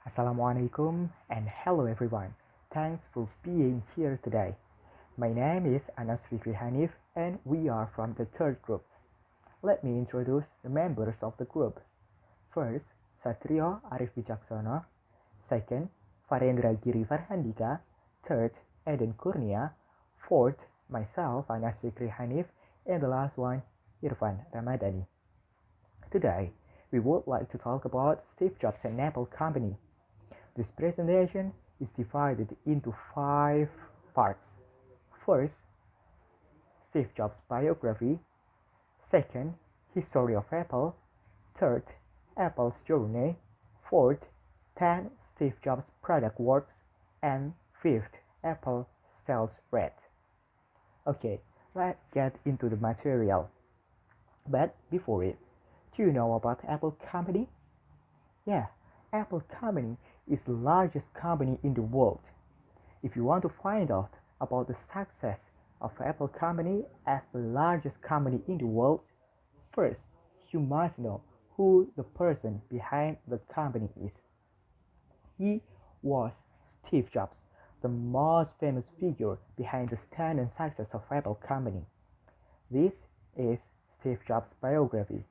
Assalamualaikum and hello everyone. Thanks for being here today. My name is Fikri Hanif and we are from the third group. Let me introduce the members of the group. First, Satrio, Arif, Wicaksono. Second, Farendra, Giri, Farhandhika. Third, Eden, Kurnia. Fourth, myself, Fikri Hanif. And the last one, Irfan Ramadhani. Today, we would like to talk about Steve Jobs and Apple Company. This presentation is divided into 5 parts. First, Steve Jobs' biography. Second, history of Apple. Third, Apple's journey. Fourth, 10 Steve Jobs product works. And fifth, Apple sales rate. Okay, let's get into the material. But before it, do you know about Apple Company? Yeah, Apple Company is the largest company in the world. If you want to find out about the success of Apple Company as the largest company in the world, first you must know who the person behind the company is. He was Steve Jobs, the most famous figure behind the stand and success of Apple Company. This is Steve Jobs' biography.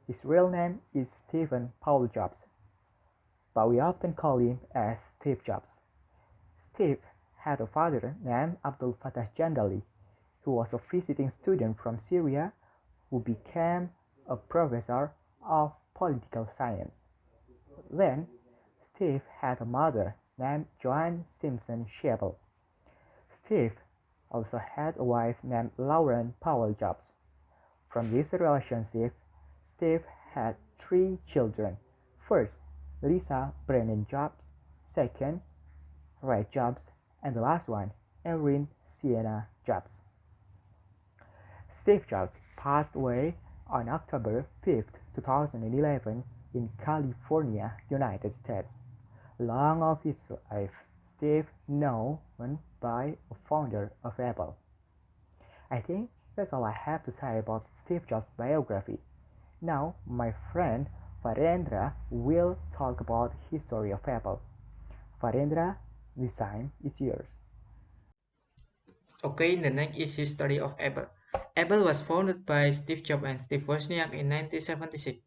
His real name is Stephen Paul Jobs, but we often call him as Steve Jobs. Steve had a father named Abdul Fattah Jandali, who was a visiting student from Syria who became a professor of political science. Then, Steve had a mother named Joanne Simpson Sheppel. Steve also had a wife named Lauren Powell Jobs. From this relationship, Steve had 3 children. First, Lisa Brennan Jobs. Second, Ray Jobs. And the last one, Erin Sienna Jobs. Steve Jobs passed away on October 5, 2011 in California, United States. Long of his life, Steve known by a founder of Apple. I think that's all I have to say about Steve Jobs' biography. Now, my friend Farendra will talk about history of Apple. Farendra, the time is yours. Okay, the next is history of Apple. Apple was founded by Steve Jobs and Steve Wozniak in 1976.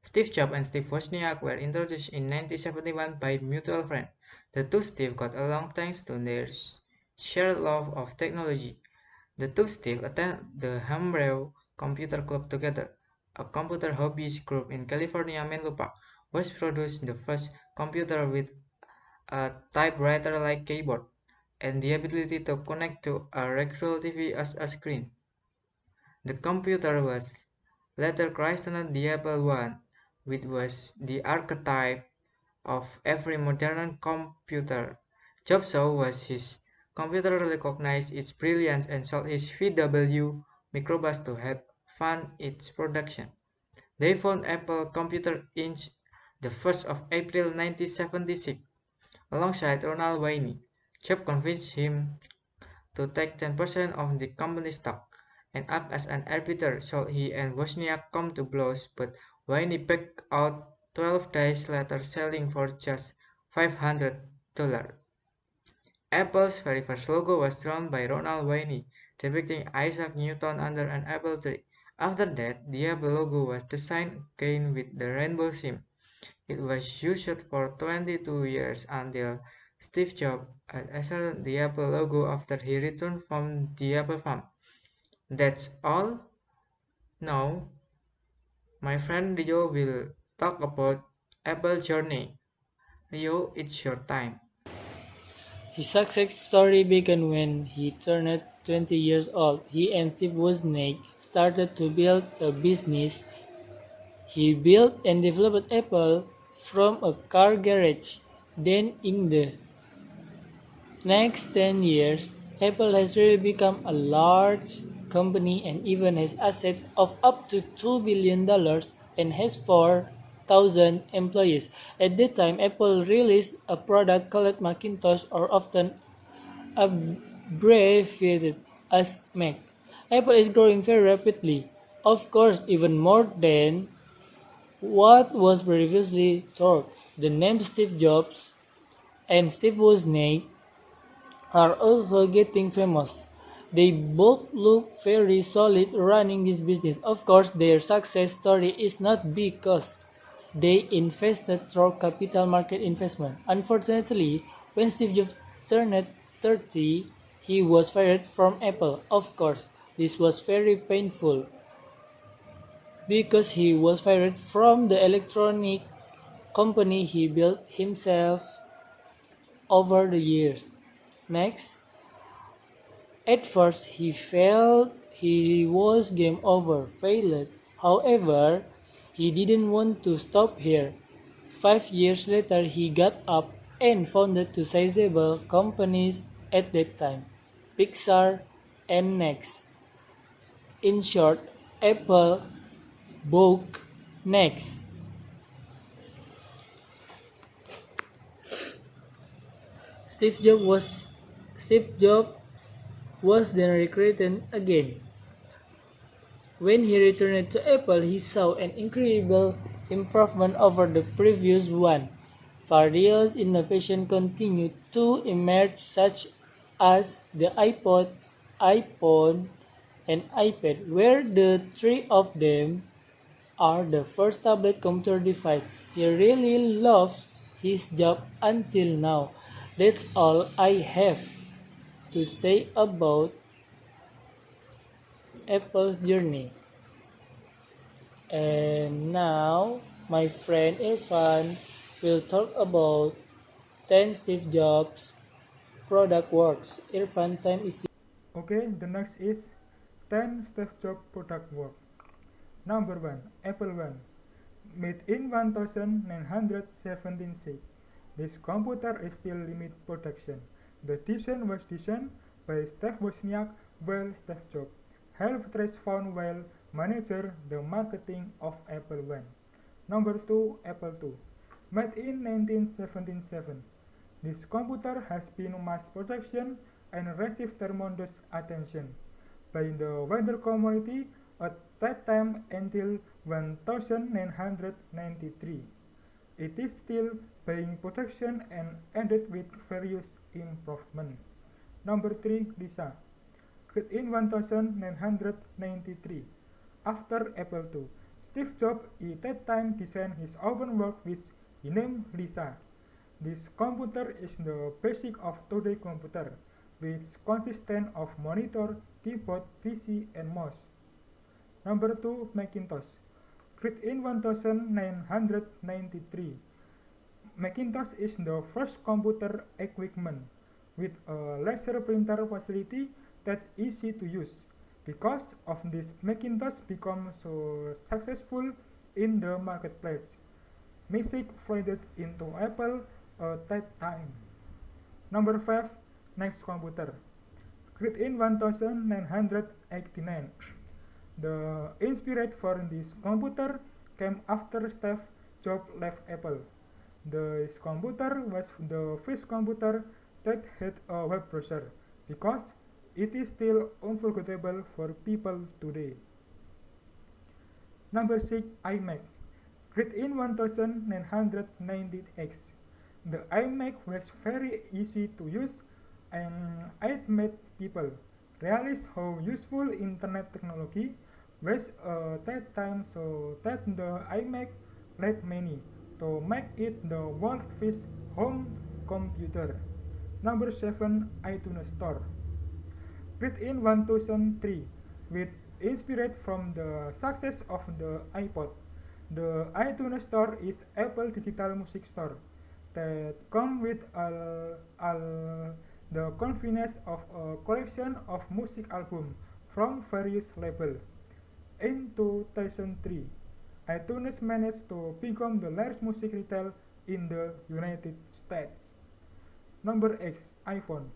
Steve Jobs and Steve Wozniak were introduced in 1971 by mutual friends. The two Steve got along thanks to their shared love of technology. The two Steve attended the Homebrew Computer Club together, a computer hobbyist group in California Menlo Park, which produced the first computer with a typewriter-like keyboard and the ability to connect to a regular TV as a screen. The computer was later christened the Apple I, which was the archetype of every modern computer. Jobs saw as his computer recognized its brilliance and sold his VW microbus to help fund its production. They found Apple Computer Inc. the 1st of April 1976 alongside Ronald Wayne. Jobs convinced him to take 10% of the company's stock and act as an arbiter should he and Wozniak come to blows, but Wayne backed out 12 days later, selling for just $500. Apple's very first logo was drawn by Ronald Wayne, depicting Isaac Newton under an apple tree. After that, the Apple logo was designed again with the rainbow theme. It was used for 22 years until Steve Jobs had asserted the Apple logo after he returned from the Apple farm. That's all. Now, my friend Rio will talk about Apple journey. Rio, it's your time. His success story began when he turned 20 years old. He and Steve Wozniak started to build a business. He built and developed Apple from a car garage. Then in the next 10 years, Apple has really become a large company and even has assets of up to $2 billion and has 4,000 employees. At that time, Apple released a product called Macintosh or often abbreviated as Mac. Apple is growing very rapidly, of course even more than what was previously thought. The names Steve Jobs and Steve Wozniak are also getting famous. They both look very solid running this business. Of course, their success story is not because they invested through capital market investment. Unfortunately, when Steve Jobs turned 30, he was fired from Apple. Of course, this was very painful because he was fired from the electronic company he built himself over the years. Next, at first he felt he was game over, failed. However, he didn't want to stop here. 5 years later he got up and founded two sizable companies at that time, Pixar and Next. In short, Apple bought Next. Steve Jobs was Steve Jobs was then recruited again. When he returned to Apple, he saw an incredible improvement over the previous one. Various innovations continued to emerge, such as the iPod, iPhone, and iPad, where the three of them are the first tablet computer device. He really loves his job until now. That's all I have to say about Apple's journey. And now my friend Irfan will talk about 10 Steve Jobs product works. Irfan, time is Okay, the next is 10 Steve Jobs product work. Number 1. Apple 1. Made in 1976. This computer is still limited production. The design was designed by Steve Wozniak while Steve Jobs helped transform while manager the marketing of Apple 1. Number 2. Apple 2. Made in 1977. This computer has been mass production and received tremendous attention by the wider community at that time until 1993. It is still being production and ended with various improvements. Number 3. Lisa. Created in 1993. After Apple II, Steve Jobs at that time designed his own work which he named Lisa. This computer is the basic of today's computer, which consists of monitor, keyboard, PC, and mouse. Number 2. Macintosh. Created in 1993. Macintosh is the first computer equipment with a laser printer facility that easy to use. Because of this, Macintosh became so successful in the marketplace. Music flooded into Apple at that time. Number 5. Next computer. Created in 1989. The inspiration for this computer came after Steve Jobs left Apple. This computer was the first computer that had a web browser because it is still unforgettable for people today. Number 6. iMac. Created in 1998. The iMac was very easy to use and it made people realize how useful internet technology was at that time, so that the iMac led many to make it the world's first home computer. Number 7. iTunes Store. Created in 2003 with inspired from the success of the iPod. The iTunes Store is Apple digital music store that comes with the convenience of a collection of music albums from various labels. In 2003, iTunes managed to become the largest music retail in the United States. Number 8. iPhone.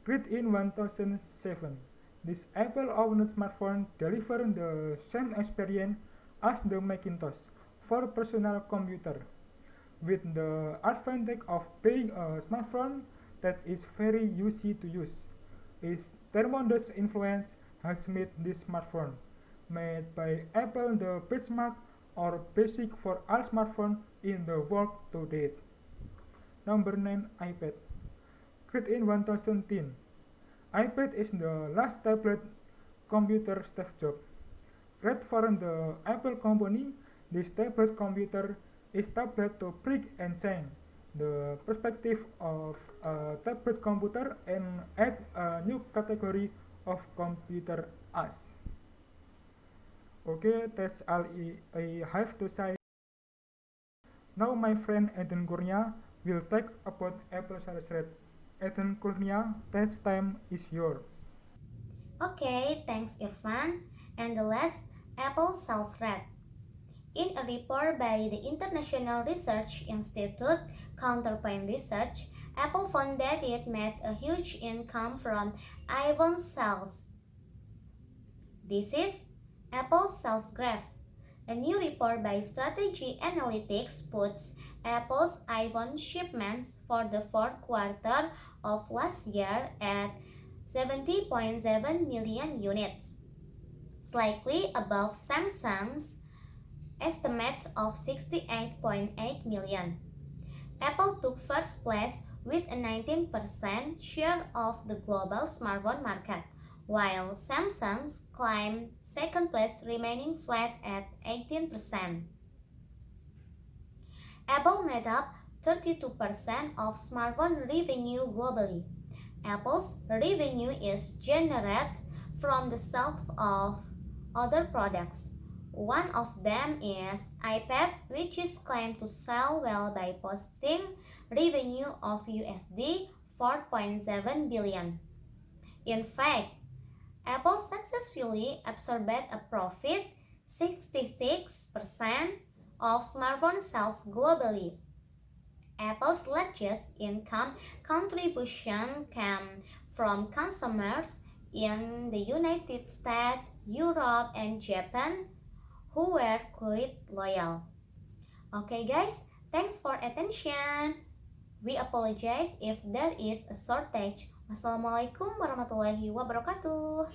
Created in 2007, this Apple-owned smartphone delivers the same experience as the Macintosh for personal computer, with the advantage of being a smartphone that is very easy to use. Its tremendous influence has made this smartphone, made by Apple, the benchmark or basic for all smartphones in the world to date. Number 9. iPad. Created in 2010. iPad is the last tablet computer Steve Jobs. Created for the Apple company, this tablet computer is tablet to break and change the perspective of a tablet computer and add a new category of computer as. Okay, that's all I have to say. Now my friend Eden Kurnia will talk about Apple sales rate. Eden Kurnia, test time is yours. Okay, thanks Irfan. And the last, Apple sales rate. In a report by the International Research Institute, Counterpoint Research, Apple found that it made a huge income from iPhone sales. This is Apple's sales graph. A new report by Strategy Analytics puts Apple's iPhone shipments for the fourth quarter of last year at 70.7 million units, slightly above Samsung's estimates of 68.8 million. Apple took first place with a 19% share of the global smartphone market, while Samsung climbed second place, remaining flat at 18%. Apple made up 32% of smartphone revenue globally. Apple's revenue is generated from the sale of other products. One of them is iPad, which is claimed to sell well by posting revenue of USD 4.7 billion. In fact, Apple successfully absorbed a profit 66% of smartphone sales globally. Apple's largest income contribution came from consumers in the United States, Europe, and Japan who were quite loyal. Okay guys, thanks for attention. We apologize if there is a shortage. Wassalamualaikum warahmatullahi wabarakatuh.